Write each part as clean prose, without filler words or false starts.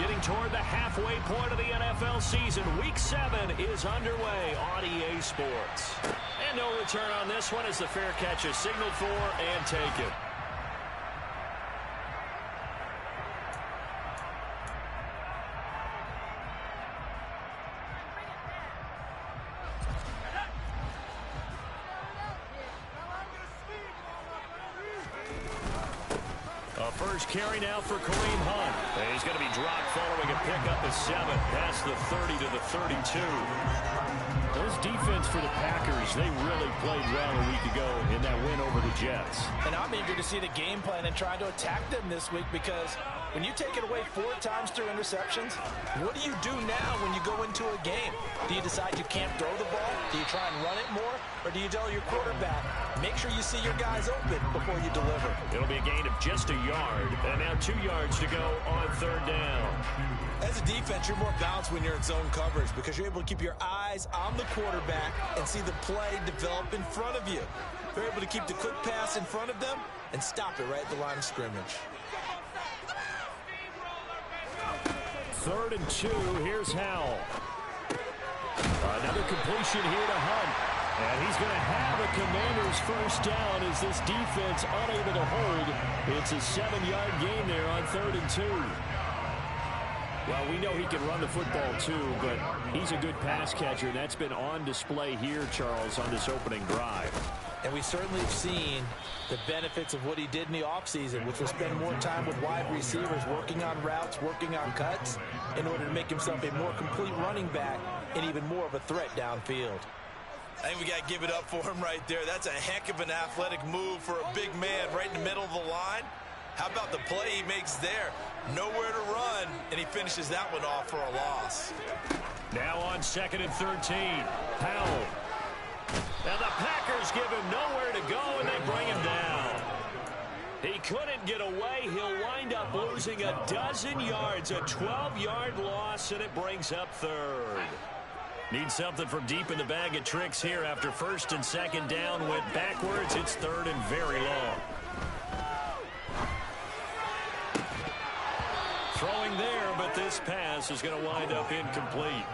Getting toward the halfway point of the NFL season. Week 7 is underway on EA Sports. And no return on this one as the fair catch is signaled for and taken. First carry now for Kareem Hunt. He's going to be dropped following a pickup of 7 past the 30 to the 32. Those defense for the Packers, they really played well a week ago in that win over the Jets. And I'm eager to see the game plan and try to attack them this week, because when you take it away 4 times through interceptions, what do you do now when you go into a game? Do you decide you can't throw the ball? Do you try and run it more? Or do you tell your quarterback, make sure you see your guys open before you deliver? It'll be a gain of just a yard, and now 2 yards to go on 3rd down. As a defense, you're more balanced when you're in zone coverage because you're able to keep your eyes on the quarterback and see the play develop in front of you. You're able to keep the quick pass in front of them and stop it right at the line of scrimmage. 3rd and 2. Here's Howell. Another completion here to Hunt. And he's going to have a Commanders first down as this defense unable to hold. It's a 7-yard gain there on 3rd and 2. Well, we know he can run the football too, but he's a good pass catcher. That's been on display here, Charles, on this opening drive. And we certainly have seen the benefits of what he did in the offseason, which was spend more time with wide receivers, working on routes, working on cuts, in order to make himself a more complete running back and even more of a threat downfield. I think we got to give it up for him right there. That's a heck of an athletic move for a big man right in the middle of the line. How about the play he makes there? Nowhere to run, and he finishes that one off for a loss. Now on 2nd and 13. Powell. Now the Packers give him nowhere to go, and they bring him down. He couldn't get away. He'll wind up losing a dozen yards, a 12-yard loss, and it brings up 3rd. Need something from deep in the bag of tricks here after 1st and 2nd down. Went backwards. It's 3rd and very long. Throwing there, but this pass is going to wind up incomplete.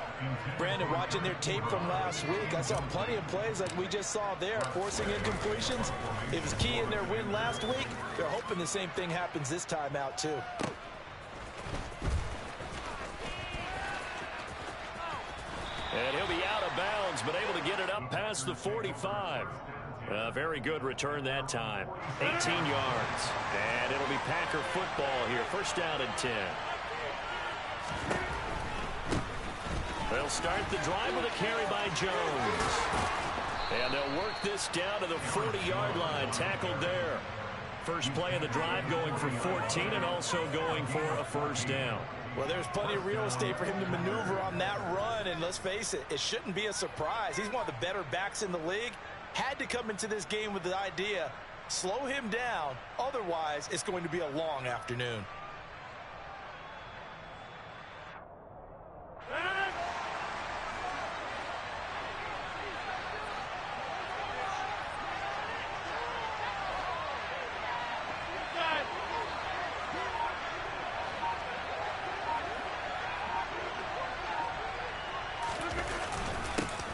Brandon, watching their tape from last week, I saw plenty of plays like we just saw there, forcing incompletions. It was key in their win last week. They're hoping the same thing happens this time out, too. And he'll be out of bounds, but able to get it up past the 45. Very good return that time. 18 yards. And it'll be Packer football here. First down and 10. They'll start the drive with a carry by Jones. And they'll work this down to the 40-yard line. Tackled there. First play of the drive going for 14 and also going for a first down. Well, there's plenty of real estate for him to maneuver on that run, and let's face it, it shouldn't be a surprise. He's one of the better backs in the league. Had to come into this game with the idea, slow him down, otherwise it's going to be a long afternoon.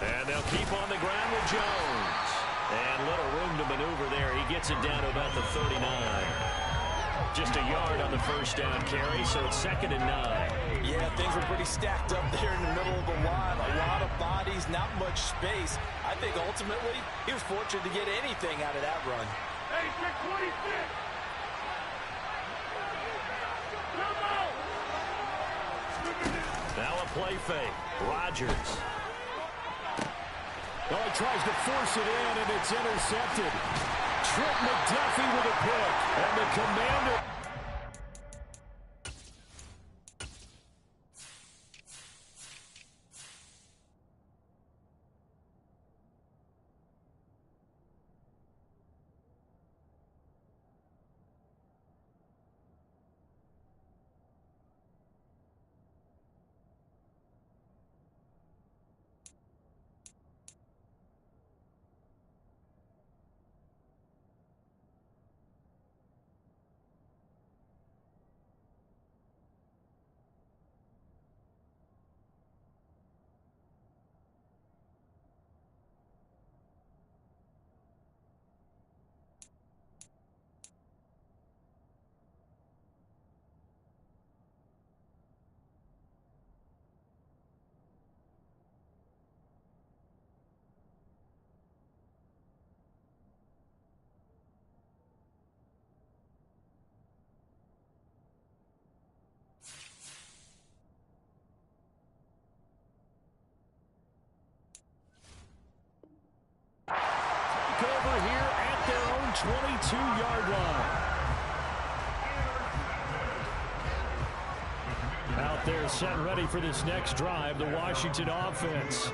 And they'll keep on the ground with Jones. And little room to maneuver there. He gets it down to about the 39. Just a yard on the first down carry, so it's 2nd and 9. Yeah, things were pretty stacked up there in the middle of the line. A lot of bodies, not much space. I think ultimately he was fortunate to get anything out of that run. Hey, 26! Now a play fake. Rodgers. Oh, he tries to force it in, and it's intercepted. Trent McDuffie with a pick, and the Commander... 22-yard line. Out there set and ready for this next drive, the Washington offense.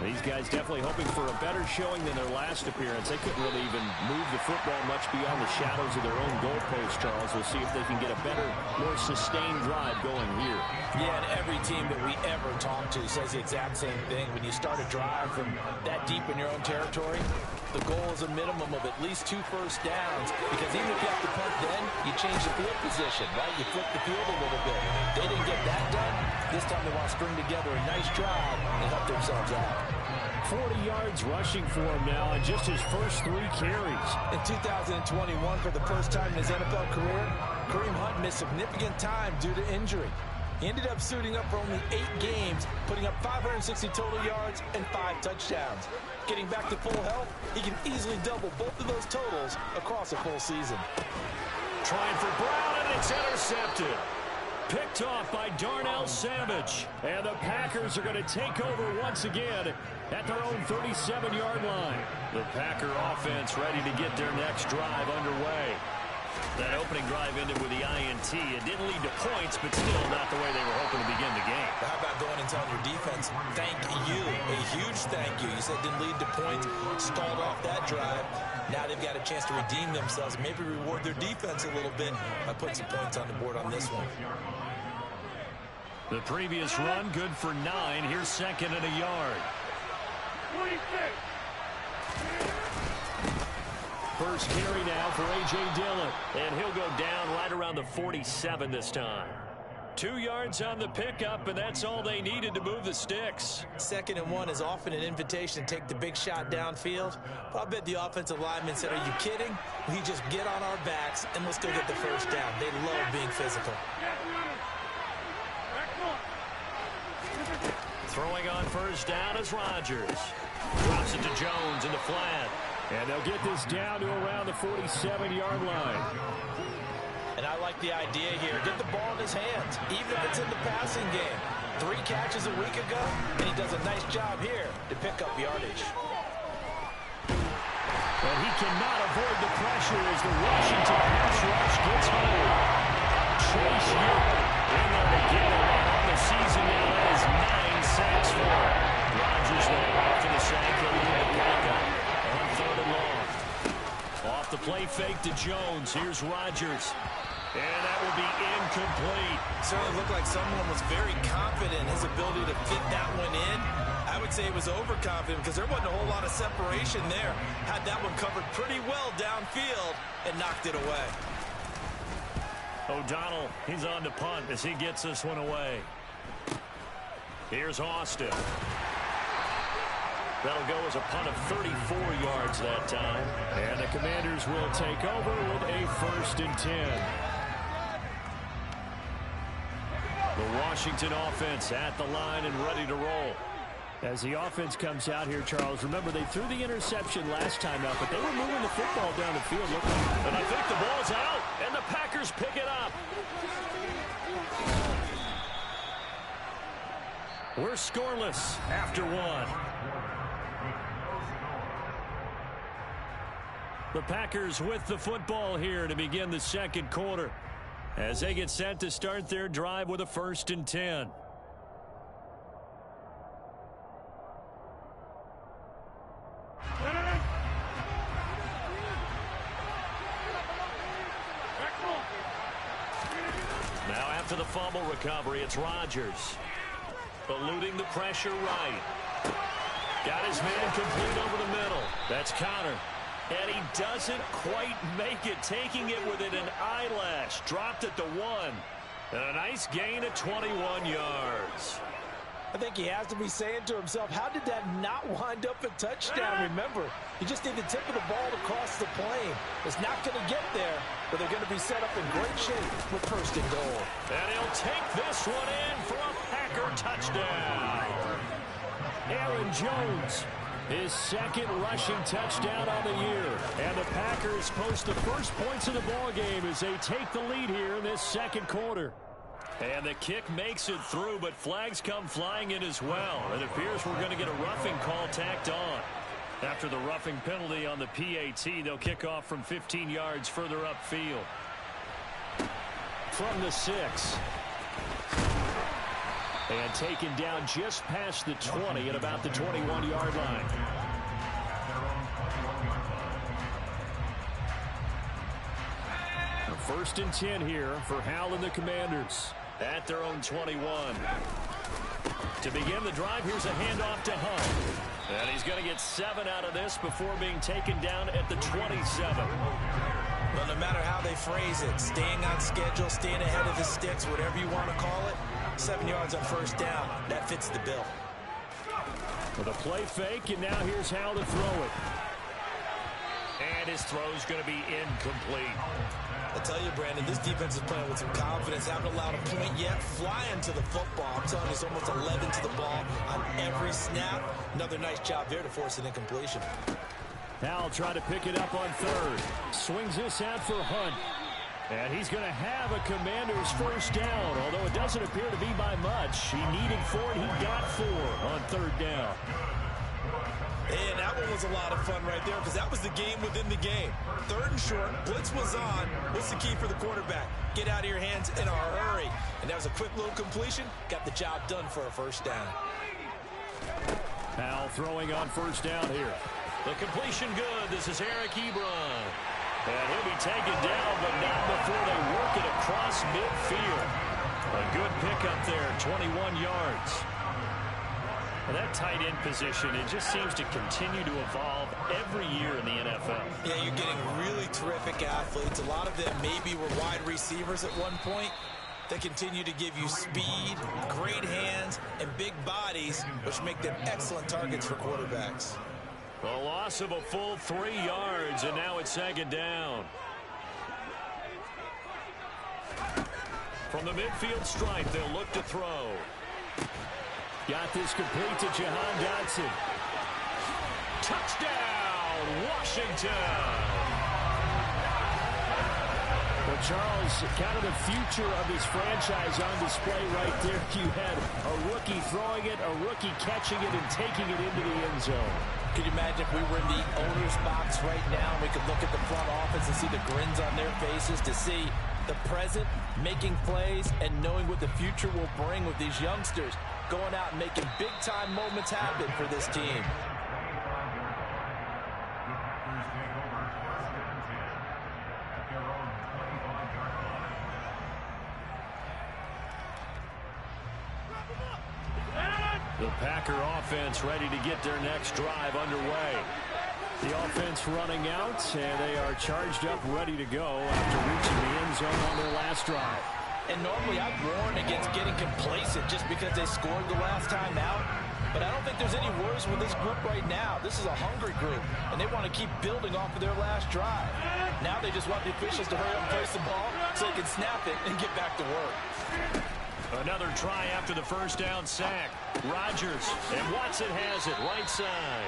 These guys definitely hoping for a better showing than their last appearance. They couldn't really even move the football much beyond the shadows of their own goalpost, Charles. We'll see if they can get a better, more sustained drive going here. Yeah, and every team that we ever talk to says the exact same thing. When you start a drive from that deep in your own territory, the goal is a minimum of at least 2 first downs, because even if you have to punt then, you change the field position, right? You flip the field a little bit. They didn't get that done. This time they want to string together a nice drive and help themselves out. 40 yards rushing for him now in just his first 3 carries. In 2021, for the first time in his NFL career, Kareem Hunt missed significant time due to injury. He ended up suiting up for only 8 games, putting up 560 total yards and 5 touchdowns. Getting back to full health, he can easily double both of those totals across a full season. Trying for Brown, and it's intercepted. Picked off by Darnell Savage. And the Packers are going to take over once again at their own 37-yard line. The Packer offense ready to get their next drive underway. That opening drive ended with the INT. It didn't lead to points, but still not the way they were hoping to begin the game. How about going and telling your defense, thank you, a huge thank you. You said it didn't lead to points, stalled off that drive. Now they've got a chance to redeem themselves, maybe reward their defense a little bit by putting some points on the board on this one. The previous run, good for 9. Here's second and a yard. First carry now for A.J. Dillon. And he'll go down right around the 47 this time. 2 yards on the pickup, and that's all they needed to move the sticks. 2nd and 1 is often an invitation to take the big shot downfield. But I bet the offensive lineman said, are you kidding? We just get on our backs, and let's go get the first down. They love being physical. Throwing on first down is Rodgers. Drops it to Jones in the flat. And they'll get this down to around the 47-yard line. And I like the idea here. Get the ball in his hands, even if it's in the passing game. 3 catches a week ago, and he does a nice job here to pick up yardage. And he cannot avoid the pressure as the Washington pass rush gets home. Chase Young in there to get him on the season now. That is 9 sacks for him. Rodgers there after the sack. He'll lead the back up on 3rd and long. Off the play fake to Jones. Here's Rodgers. And that will be incomplete. Certainly looked like someone was very confident in his ability to fit that one in. I would say he was overconfident because there wasn't a whole lot of separation there. Had that one covered pretty well downfield and knocked it away. O'Donnell, he's on to punt as he gets this one away. Here's Austin. That'll go as a punt of 34 yards that time. And the Commanders will take over with a 1st and 10. The Washington offense at the line and ready to roll. As the offense comes out here, Charles, remember they threw the interception last time out, but they were moving the football down the field. And I think the ball's out, and the Packers pick it up. We're scoreless after 1. The Packers with the football here to begin the 2nd quarter as they get set to start their drive with a 1st and 10. Now after the fumble recovery, it's Rodgers. Eluding the pressure right. Got his man complete over the middle. That's Connor. And he doesn't quite make it, taking it within an eyelash. Dropped it to 1. And a nice gain of 21 yards. I think he has to be saying to himself, how did that not wind up a touchdown? Remember, you just need the tip of the ball to cross the plane. It's not going to get there, but they're going to be set up in great shape with 1st and goal. And he'll take this one in for a Packer touchdown. Aaron Jones, his 2nd rushing touchdown on the year. And the Packers post the first points of the ball game as they take the lead here in this 2nd quarter. And the kick makes it through, but flags come flying in as well. It appears we're going to get a roughing call tacked on. After the roughing penalty on the PAT, they'll kick off from 15 yards further upfield. From the 6. And taken down just past the 20 at about the 21-yard line. First and 10 here for Hal and the Commanders at their own 21. To begin the drive, here's a handoff to Hunt. And he's going to get 7 out of this before being taken down at the 27. Well, no matter how they phrase it, staying on schedule, staying ahead of the sticks, whatever you want to call it, 7 yards on first down, that fits the bill. With a play fake, and now here's Hal to throw it. And his throw's going to be incomplete. I tell you, Brandon, this defense is playing with some confidence. Haven't allowed a point yet. Flying to the football. I'm telling you, it's almost 11 to the ball on every snap. Another nice job there to force an incompletion. Hal trying to pick it up on third. Swings this out for Hunt. And he's going to have a Commander's first down, although it doesn't appear to be by much. He needed 4, and he got 4 on third down. And that one was a lot of fun right there because that was the game within the game. Third and short, blitz was on. What's the key for the quarterback? Get out of your hands in a hurry. And that was a quick little completion. Got the job done for a first down. Hal throwing on first down here. The completion good. This is Eric Ebron. And he'll be taken down, but not before they work it across midfield. A good pickup there, 21 yards. Well, that tight end position, it just seems to continue to evolve every year in the NFL. Yeah, you're getting really terrific athletes. A lot of them maybe were wide receivers at one point. They continue to give you speed, great hands, and big bodies, which make them excellent targets for quarterbacks. A loss of a full 3 yards, and now it's second down. From the midfield stripe, they'll look to throw. Got this complete to Jahan Dotson. Touchdown, Washington. Well, Charles, kind of the future of this franchise on display right there. You had a rookie throwing it, a rookie catching it, and taking it into the end zone. Could you imagine if we were in the owner's box right now, we could look at the front office and see the grins on their faces to see the present, making plays, and knowing what the future will bring with these youngsters going out and making big-time moments happen for this team. The Packer offense ready to get their next drive underway. The offense running out, and they are charged up, ready to go after reaching the end zone on their last drive. And normally I'd warn against getting complacent just because they scored the last time out. But I don't think there's any worries with this group right now. This is a hungry group, and they want to keep building off of their last drive. Now they just want the officials to hurry up and place the ball so they can snap it and get back to work. Another try after the first down sack. Rodgers, and Watson has it right side.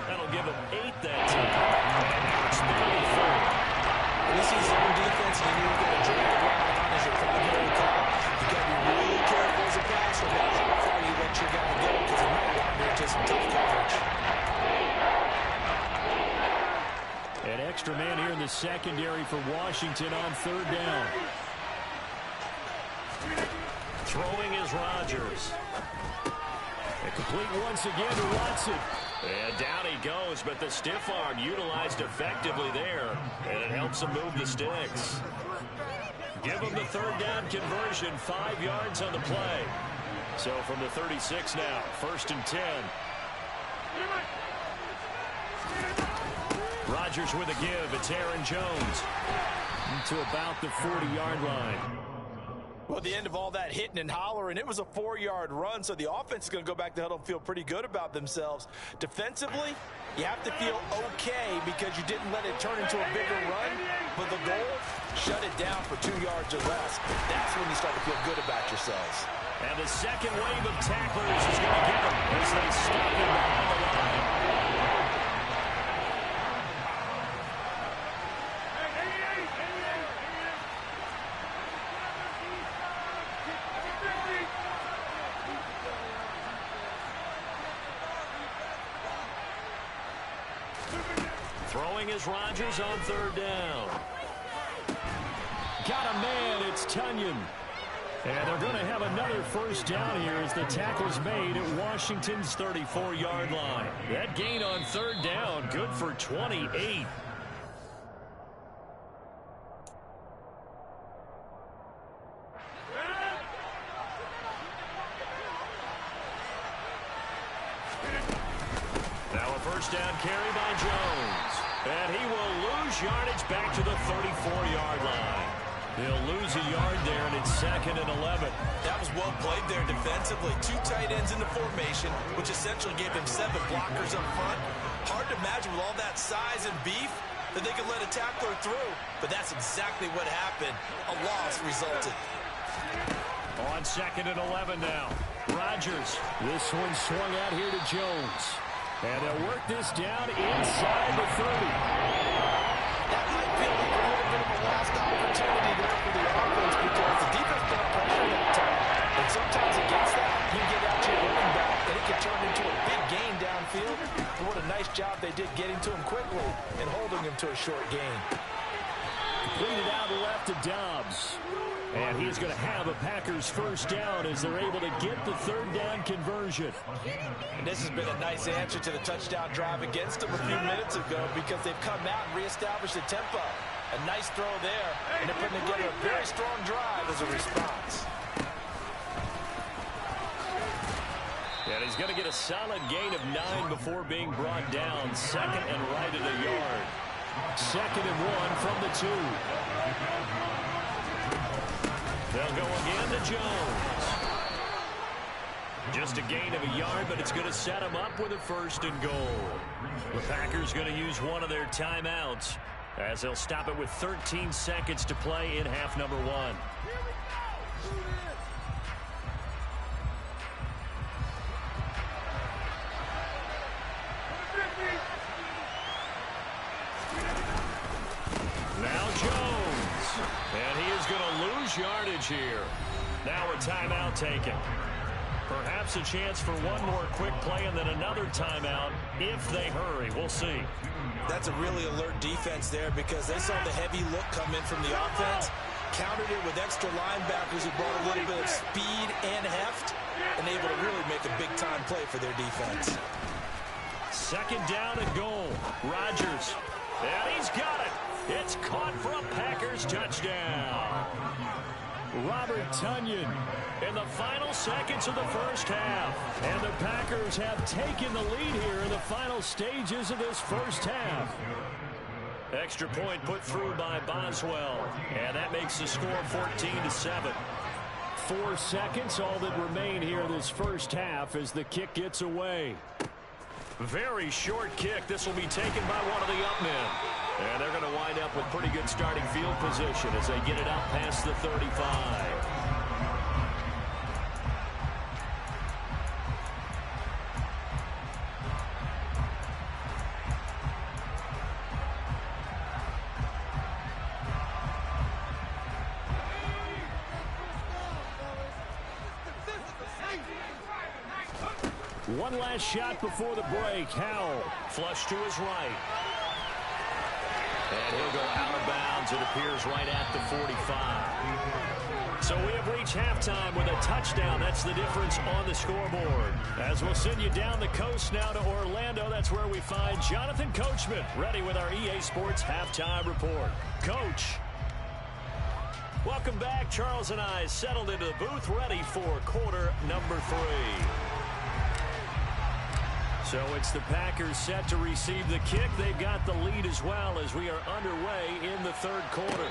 That'll give him 8 that time. And now it's 34. This is zone defense, and you're going to drag the ball on as your primary call. You've got to be really careful as a passer about how far you let your guy go because it might wind up just tough coverage. An extra man here in the secondary for Washington on third down. Throwing is Rodgers. And complete once again to Watson. And down he goes, but the stiff arm utilized effectively there. And it helps him move the sticks. Give him the third down conversion, 5 yards on the play. So from the 36 now, first and 10. Rodgers with a give. It's Aaron Jones to about the 40-yard line. Well, at the end of all that hitting and hollering, it was a 4-yard run, so the offense is going to go back to huddle and feel pretty good about themselves. Defensively, you have to feel okay because you didn't let it turn into a bigger run, but the goal, shut it down for 2 yards or less. That's when you start to feel good about yourselves. And the second wave of tacklers is going to get them as they stop him behind the line. throwing is Rodgers on third down. Got a man, it's Tunyon. And they're going to have another first down here as the tackle's made at Washington's 34-yard line. That gain on third down, good for 28. Now a first down carry by Jones. And he will lose yardage back to the 34-yard line. He'll lose a yard there, and it's 2nd and 11. That was well played there defensively. 2 tight ends in the formation, which essentially gave him 7 blockers up front. Hard to imagine with all that size and beef that they could let a tackler through. But that's exactly what happened. A loss resulted. On 2nd and 11 now. Rodgers. This one swung out here to Jones. And they'll work this down inside the 30. That might feel like a little bit of a lost opportunity there for the offense because the defense put pressure that time. And sometimes against that, you get out to your running back, and it can turn into a big gain downfield. But what a nice job they did getting to him quickly and holding him to a short gain. Completed out left to Dobbs. And he's going to have a Packers first down as they're able to get the third down conversion. And this has been a nice answer to the touchdown drive against them a few minutes ago because they've come out and reestablished the tempo. A nice throw there, and they're putting together a very strong drive as a response. And he's going to get a solid gain of 9 before being brought down. 2nd and right at a yard. 2nd and 1 from the 2. They'll go again to Jones. Just a gain of a yard, but it's going to set him up with a 1st and goal. The Packers going to use one of their timeouts as they'll stop it with 13 seconds to play in half number 1. Now Jones. And he is going to lose yardage here. Now a timeout taken. Perhaps a chance for one more quick play and then another timeout if they hurry. We'll see. That's a really alert defense there because they saw the heavy look come in from the offense, countered it with extra linebackers who brought a little bit of speed and heft, and able to really make a big-time play for their defense. 2nd down and goal. Rodgers. And he's got it. It's caught for a Packers touchdown. Robert Tunyon in the final seconds of the first half. And the Packers have taken the lead here in the final stages of this first half. Extra point put through by Boswell. And that makes the score 14-7. 4 seconds, all that remain here this first half as the kick gets away. Very short kick. This will be taken by one of the up men. And they're going to wind up with pretty good starting field position as they get it out past the 35. One last shot before the break. Howell flush to his right. And he'll go out of bounds, it appears, right at the 45. So we have reached halftime with a touchdown. That's the difference on the scoreboard. As we'll send you down the coast now to Orlando, that's where we find Jonathan Coachman, ready with our EA Sports Halftime Report. Coach. Welcome back. Charles and I settled into the booth, ready for quarter number 3. So it's the Packers set to receive the kick. They've got the lead as well as we are underway in the third quarter.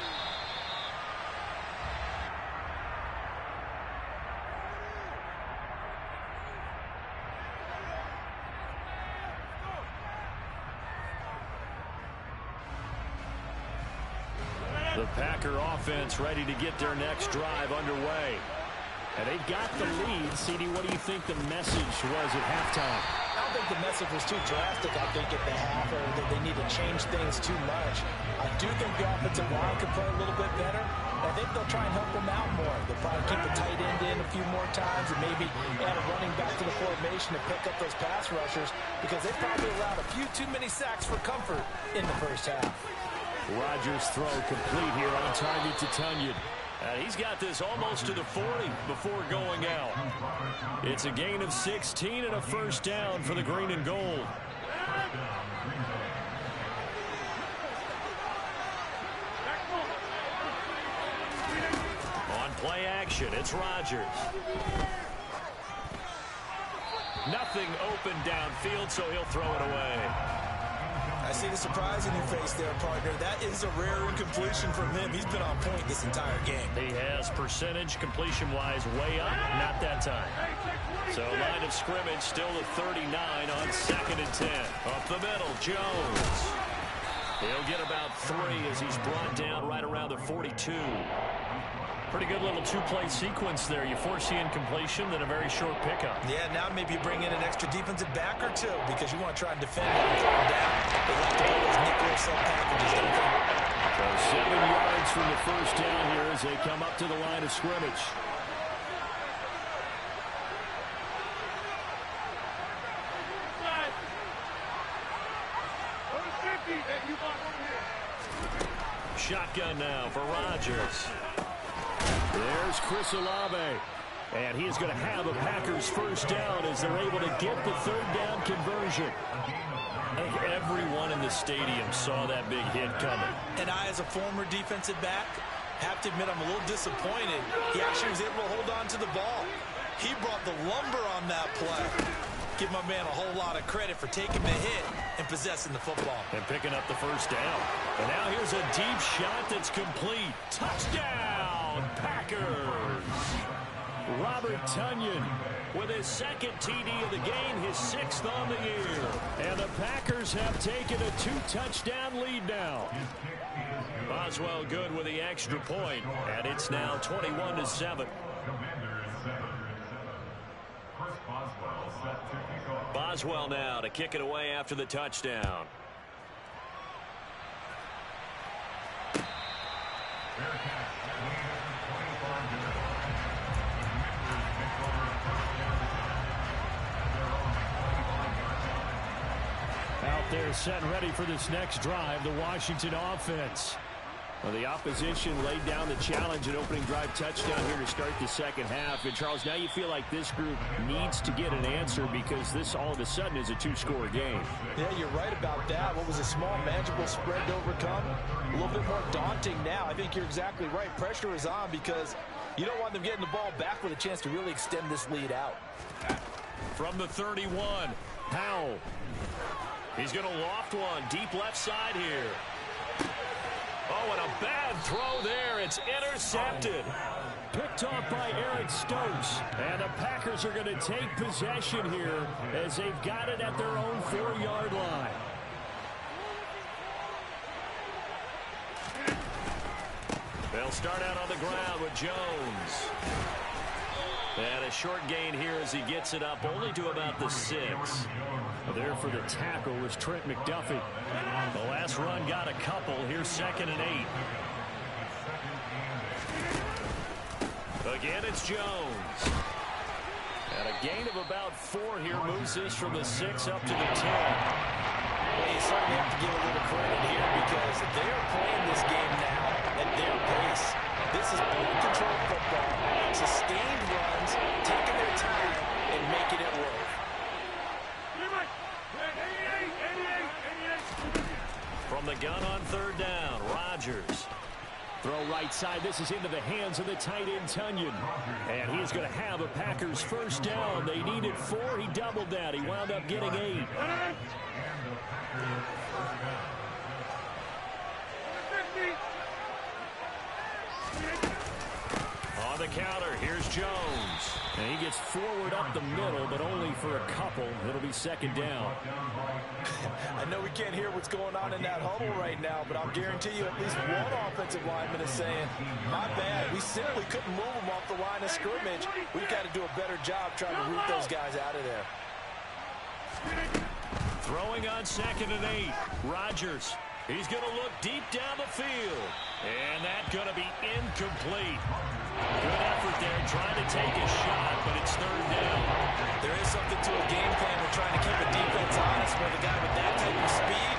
The Packer offense ready to get their next drive underway. And they've got the lead. CD, what do you think the message was at halftime? I don't think the message was too drastic, I think, at the half, or that they need to change things too much. I do think the offensive line could play a little bit better. I think they'll try and help them out more. They'll probably keep a tight end in a few more times and maybe add a running back to the formation to pick up those pass rushers, because they probably allowed a few too many sacks for comfort in the first half. Rodgers' throw complete here on target to Tunyon. He's got this almost to the 40 before going out. It's a gain of 16 and a first down for the green and gold. On play action, it's Rodgers. Nothing open downfield, so he'll throw it away. I see the surprise in your face there, partner. That is a rare incompletion from him. He's been on point this entire game. He has percentage completion-wise way up, not that time. So line of scrimmage still at 39 on 2nd and 10. Up the middle, Jones. He'll get about 3 as he's brought down right around the 42. Pretty good little two-play sequence there. You force the incompletion, then a very short pickup. Yeah, now maybe you bring in an extra defensive back or two because you want to try and defend him and calm down. They like to play those nickel sub packages, don't they? So 7 yards from the first down here as they come up to the line of scrimmage. Shotgun now for Rodgers. There's Chris Olave. And he is going to have a Packers first down as they're able to get the third down conversion. I think everyone in the stadium saw that big hit coming. And I, as a former defensive back, have to admit I'm a little disappointed. He actually was able to hold on to the ball. He brought the lumber on that play. Give my man a whole lot of credit for taking the hit and possessing the football. And picking up the first down. And now here's a deep shot that's complete. Touchdown, Packers! Robert Tunyon with his second TD of the game, his 6th on the year. And the Packers have taken a 2-touchdown lead now. Boswell good with the extra point, and it's now 21-7. Boswell now to kick it away after the touchdown. Out there set and ready for this next drive, the Washington offense. Well, the opposition laid down the challenge and opening drive touchdown here to start the second half. And, Charles, now you feel like this group needs to get an answer because this all of a sudden is a 2-score game. Yeah, you're right about that. What was a small, manageable spread to overcome? A little bit more daunting now. I think you're exactly right. Pressure is on because you don't want them getting the ball back with a chance to really extend this lead out. From the 31, Powell. He's going to loft one deep left side here. Oh, and a bad throw there. It's intercepted. Picked off by Eric Stokes. And the Packers are going to take possession here as they've got it at their own 4-yard line. They'll start out on the ground with Jones. And a short gain here as he gets it up only to about the 6. There for the tackle was Trent McDuffie. The last run got a couple. Here's 2nd and 8. Again, it's Jones. And a gain of about 4 here moves this from the 6 up to the 10. Well, you certainly have to give a little credit here because they're playing this game now at their pace. This is ball-control football, sustained runs, taking their time, and making it work. From the gun on 3rd down, Rodgers. Throw right side. This is into the hands of the tight end, Tunyon. And he's going to have a Packers first down. They needed 4. He doubled that. He wound up getting 8. On the counter, here's Jones. And he gets forward up the middle, but only for a couple. It'll be 2nd down. I know we can't hear what's going on in that huddle right now, but I'll guarantee you at least one offensive lineman is saying, my bad, we simply couldn't move them off the line of scrimmage. We've got to do a better job trying to root those guys out of there. Throwing on 2nd and 8. Rodgers. He's going to look deep down the field. And that's going to be incomplete. Good effort there trying to take a shot, but it's 3rd down. There is something to a game plan with trying to keep a defense honest with a guy with that type of speed.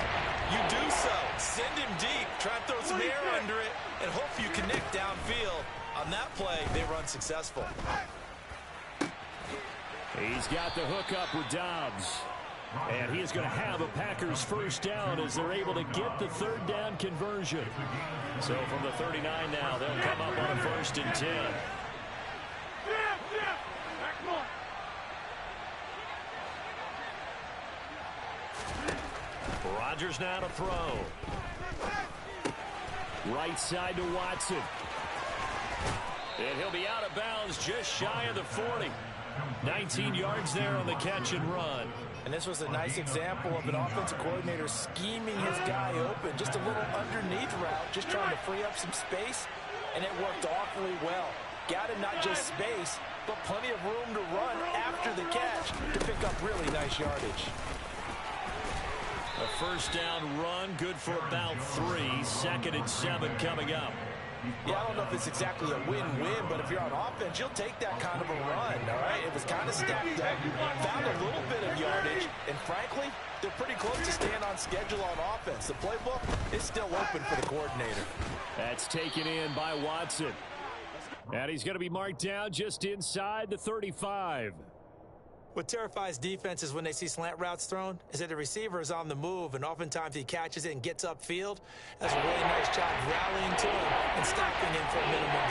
You do so. Send him deep. Try and throw some air under it and hope you connect downfield. On that play, they were unsuccessful. He's got the hook up with Dobbs. And he is going to have a Packers 1st down as they're able to get the 3rd down conversion. So from the 39 now, they'll come up on a 1st and 10. Rodgers now to throw. Right side to Watson. And he'll be out of bounds just shy of the 40. 19 yards there on the catch and run. And this was a nice example of an offensive coordinator scheming his guy open. Just a little underneath route, just trying to free up some space, and it worked awfully well. Got him not just space, but plenty of room to run after the catch to pick up really nice yardage. A 1st down run, good for about 3. 2nd and 7 coming up. Yeah, I don't know if it's exactly a win-win, but if you're on offense, you'll take that kind of a run, all right? It was kind of stacked up, found a little bit of yardage, and frankly, they're pretty close to staying on schedule on offense. The playbook is still open for the coordinator. That's taken in by Watson. And he's going to be marked down just inside the 35. What terrifies defenses when they see slant routes thrown is that the receiver is on the move, and oftentimes he catches it and gets upfield. That's a really nice job rallying to him and stopping him for a minimum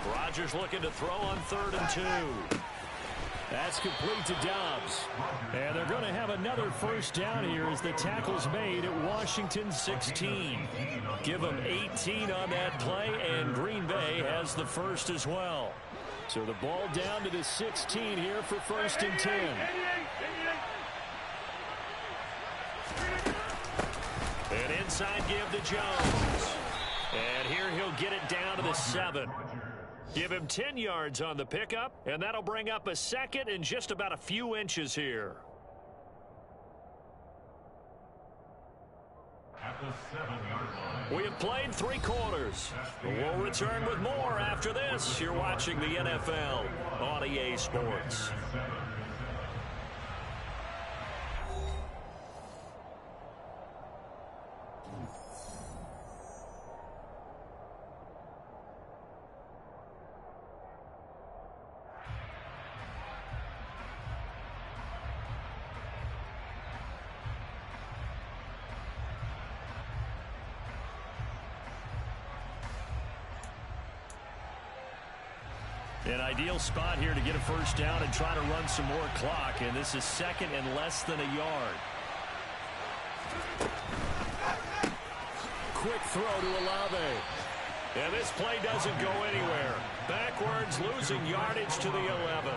gain. Rodgers looking to throw on 3rd and 2. That's complete to Dobbs. And they're going to have another 1st down here as the tackle's made at Washington 16. Give them 18 on that play, and Green Bay has the 1st as well. So the ball down to the 16 here for 1st and 10. An inside give to Jones. And here he'll get it down to the 7. Give him 10 yards on the pickup, and that'll bring up a 2nd and just about a few inches here. At the 7-yard line. We have played 3 quarters. We'll return with more after this. You're watching the NFL on EA Sports. An ideal spot here to get a 1st down and try to run some more clock, and this is 2nd and less than a yard. Quick throw to Olave. And this play doesn't go anywhere. Backwards, losing yardage to the 11.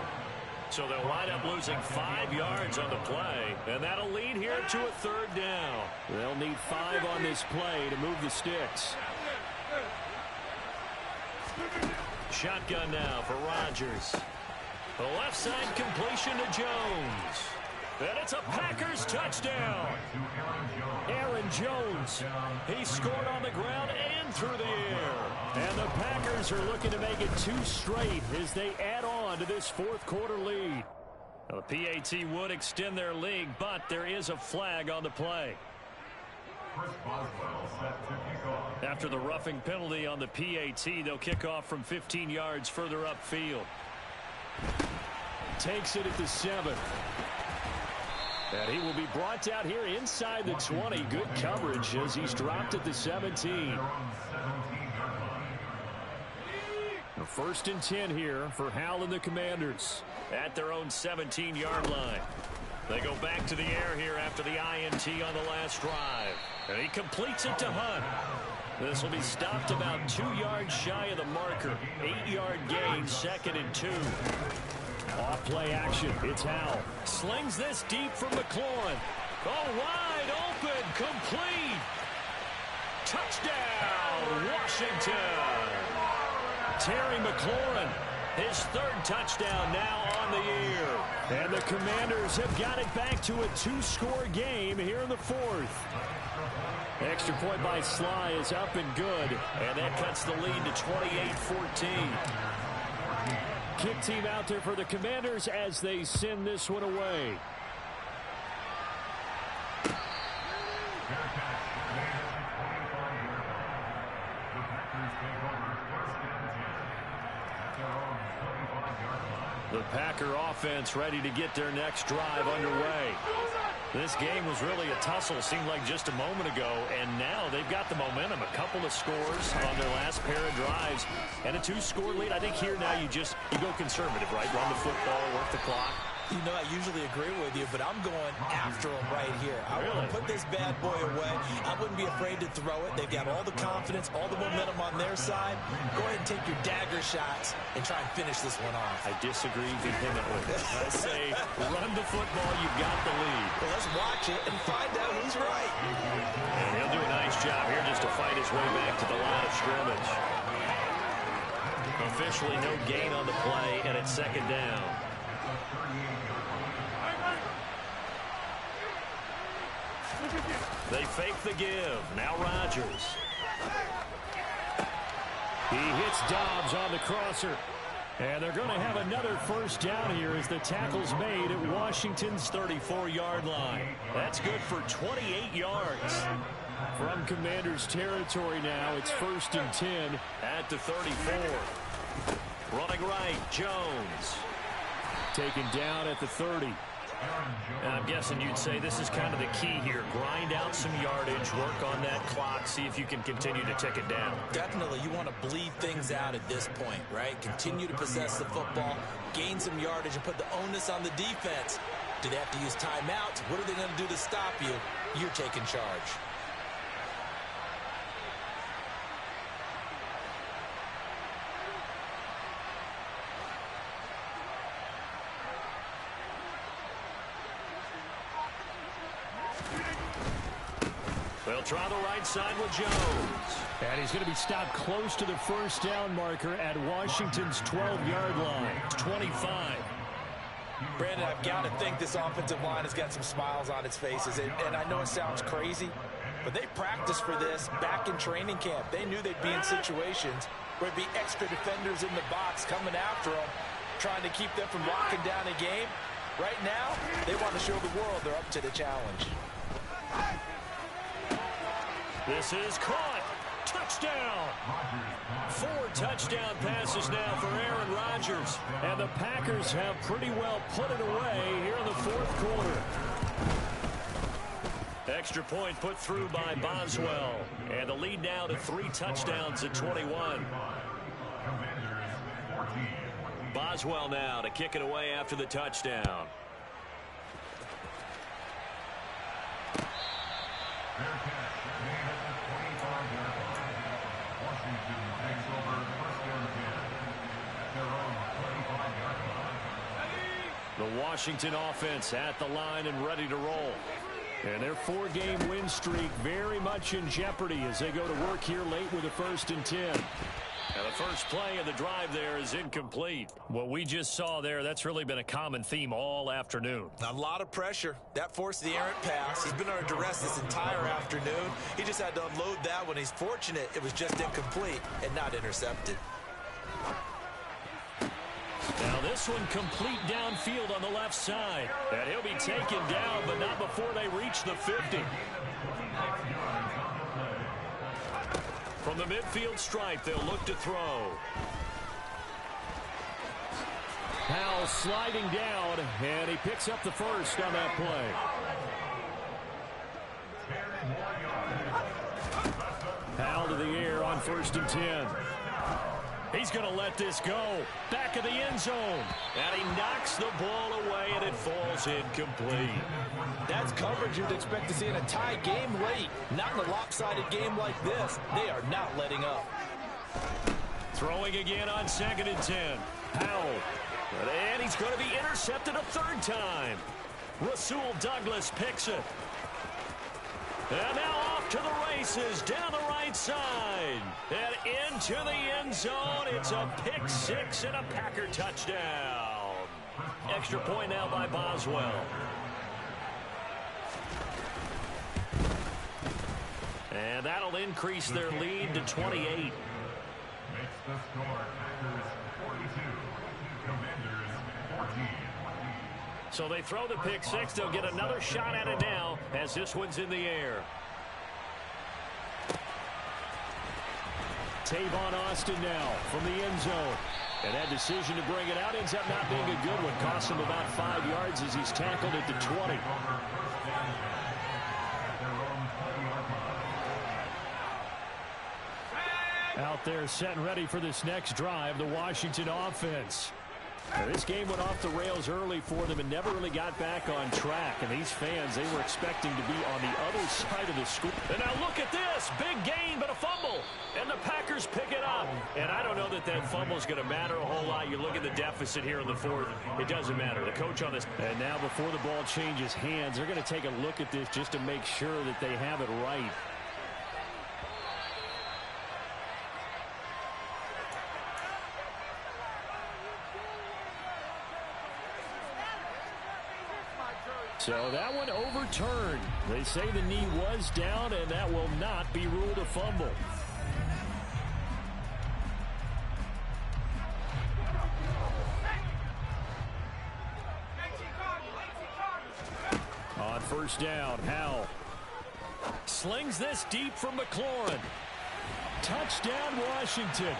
So they'll wind up losing 5 yards on the play, and that'll lead here to a 3rd down. They'll need 5 on this play to move the sticks. Shotgun now for Rodgers. The left side completion to Jones. And it's a Packers touchdown. Aaron Jones. He scored on the ground and through the air. And the Packers are looking to make it 2 straight as they add on to this 4th quarter lead. The PAT would extend their lead, but there is a flag on the play. After the roughing penalty on the PAT, they'll kick off from 15 yards further upfield. Takes it at the 7. And he will be brought down here inside the 20. Good coverage as he's dropped at the 17. The 1st and 10 here for Hal and the Commanders at their own 17-yard line. They go back to the air here after the INT on the last drive. And he completes it to Hunt. This will be stopped about 2 yards shy of the marker. 8-yard gain, 2nd and 2. Off play action. It's Hal. Slings this deep from McLaurin. Oh, wide open. Complete. Touchdown, Washington. Terry McLaurin His third touchdown now on the year. And the Commanders have got it back to a 2-score game here in the fourth. Extra point by Sly is up and good. And that cuts the lead to 28-14. Kick team out there for the Commanders as they send this one away. The Packer offense ready to get their next drive underway. This game was really a tussle, seemed like just a moment ago, and now they've got the momentum. A couple of scores on their last pair of drives, and a 2-score lead. I think here now you go conservative, right? Run the football, work the clock. You know, I usually agree with you, but I'm going after him right here. I want to put this bad boy away. I wouldn't be afraid to throw it. They've got all the confidence, all the momentum on their side. Go ahead and take your dagger shots and try and finish this one off. I disagree vehemently. I say run the football, you've got the lead. Well, let's watch it and find out who's right. And he'll do a nice job here just to fight his way back to the line of scrimmage. Officially no gain on the play, and it's second down. They fake the give. Now Rodgers. He hits Dobbs on the crosser. And they're going to have another first down here as the tackle's made at Washington's 34-yard line. That's good for 28 yards. From Commanders territory now, it's 1st and 10. At the 34. Running right, Jones. Taken down at the 30. And I'm guessing you'd say this is kind of the key here. Grind out some yardage, work on that clock, see if you can continue to tick it down. Definitely, you want to bleed things out at this point, right? Continue to possess the football, gain some yardage, and put the onus on the defense. Do they have to use timeouts? What are they going to do to stop you? You're taking charge. They'll try the right side with Jones. And he's going to be stopped close to the first down marker at Washington's 12-yard line. 25. Brandon, I've got to think this offensive line has got some smiles on its faces. And I know it sounds crazy, but they practiced for this back in training camp. They knew they'd be in situations where there'd be extra defenders in the box coming after them, trying to keep them from locking down a game. Right now, they want to show the world they're up to the challenge. This is caught. Touchdown. 4 touchdown passes now for Aaron Rodgers. And the Packers have pretty well put it away here in the fourth quarter. Extra point put through by Boswell. And the lead now to 3 touchdowns at 21. Boswell now to kick it away after the touchdown. The Washington offense at the line and ready to roll. And their 4-game win streak very much in jeopardy as they go to work here late with a 1st and 10. And the first play of the drive there is incomplete. What we just saw there, that's really been a common theme all afternoon. A lot of pressure. That forced the errant pass. He's been under duress this entire afternoon. He just had to unload that one. He's fortunate it was just incomplete and not intercepted. Now this one complete downfield on the left side. And he'll be taken down, but not before they reach the 50. From the midfield stripe, they'll look to throw. Powell sliding down, and he picks up the first on that play. Powell to the air on 1st and 10. He's going to let this go. Back of the end zone. And he knocks the ball away, and it falls incomplete. That's coverage you'd expect to see in a tie game late. Not in a lopsided game like this. They are not letting up. Throwing again on 2nd and 10. Powell. And he's going to be intercepted a 3rd time. Rasul Douglas picks it. And now off to the races down the right side. And into the end zone. It's a pick six and a Packer touchdown. Extra point now by Boswell. And that'll increase their lead to 28. Makes the score Packers 42, Commanders 14. So they throw the pick six. They'll get another shot at it now as this one's in the air. Tavon Austin now from the end zone. And that decision to bring it out ends up not being a good one. Costs him about 5 yards as he's tackled at the 20. Out there set and ready for this next drive, the Washington offense. Now, this game went off the rails early for them and never really got back on track. And these fans, they were expecting to be on the other side of the score. And now look at this. Big gain, but a fumble. And the Packers pick it up. And I don't know that that fumble is going to matter a whole lot. You look at the deficit here in the fourth. It doesn't matter. The coach on this. And now before the ball changes hands, they're going to take a look at this just to make sure that they have it right. So that one overturned. They say the knee was down, and that will not be ruled a fumble. On first down, Howell slings this deep from McLaurin. Touchdown, Washington.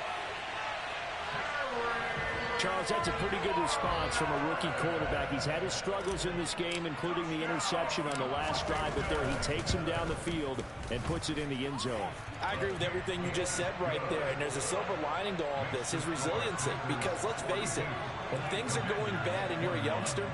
Charles, that's a pretty good response from a rookie quarterback. He's had his struggles in this game, including the interception on the last drive, but there he takes him down the field and puts it in the end zone. I agree with everything you just said right there, and there's a silver lining to all of this, his resiliency, because let's face it, when things are going bad and you're a youngster,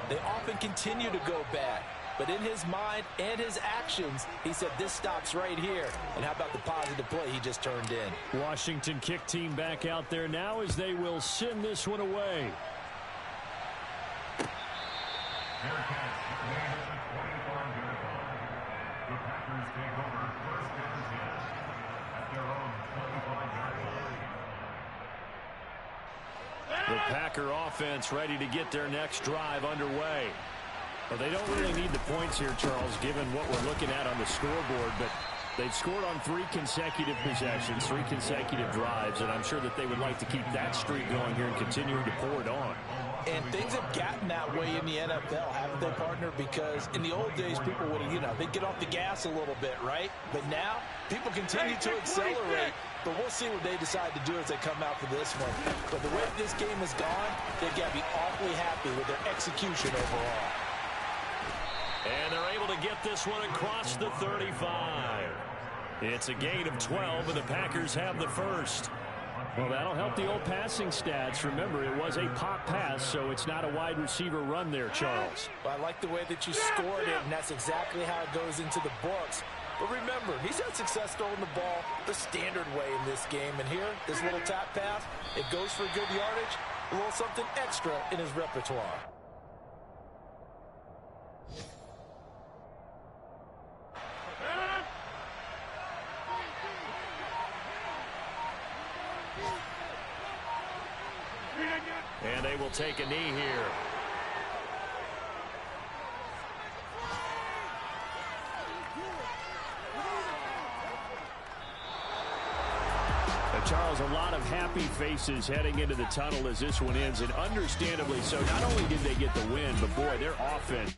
they often continue to go bad. But in his mind and his actions, he said this stops right here. And how about the positive play he just turned in? Washington kick team back out there now as they will send this one away. Bearcats remain at the 25-yard line. The Packers take over first and 10 at their own 25-yard line. The Packer offense ready to get their next drive underway. Well, they don't really need the points here, Charles, given what we're looking at on the scoreboard, but they've scored on 3 consecutive possessions, 3 consecutive drives, and I'm sure that they would like to keep that streak going here and continuing to pour it on. And things have gotten that way in the NFL, haven't they, partner? Because in the old days, people would, they'd get off the gas a little bit, right? But now, people continue to accelerate. But we'll see what they decide to do as they come out for this one. But the way this game has gone, they've got to be awfully happy with their execution overall. And they're able to get this one across the 35. It's a gain of 12, and the Packers have the first. Well, that'll help the old passing stats. Remember, it was a pop pass, so it's not a wide receiver run there, Charles. Well, I like the way that you scored it, and that's exactly how it goes into the books. But remember, he's had success throwing the ball the standard way in this game. And here, this little tap pass, it goes for good yardage, a little something extra in his repertoire. And they will take a knee here. Charles, a lot of happy faces heading into the tunnel as this one ends, and understandably so. Not only did they get the win, but boy, their offense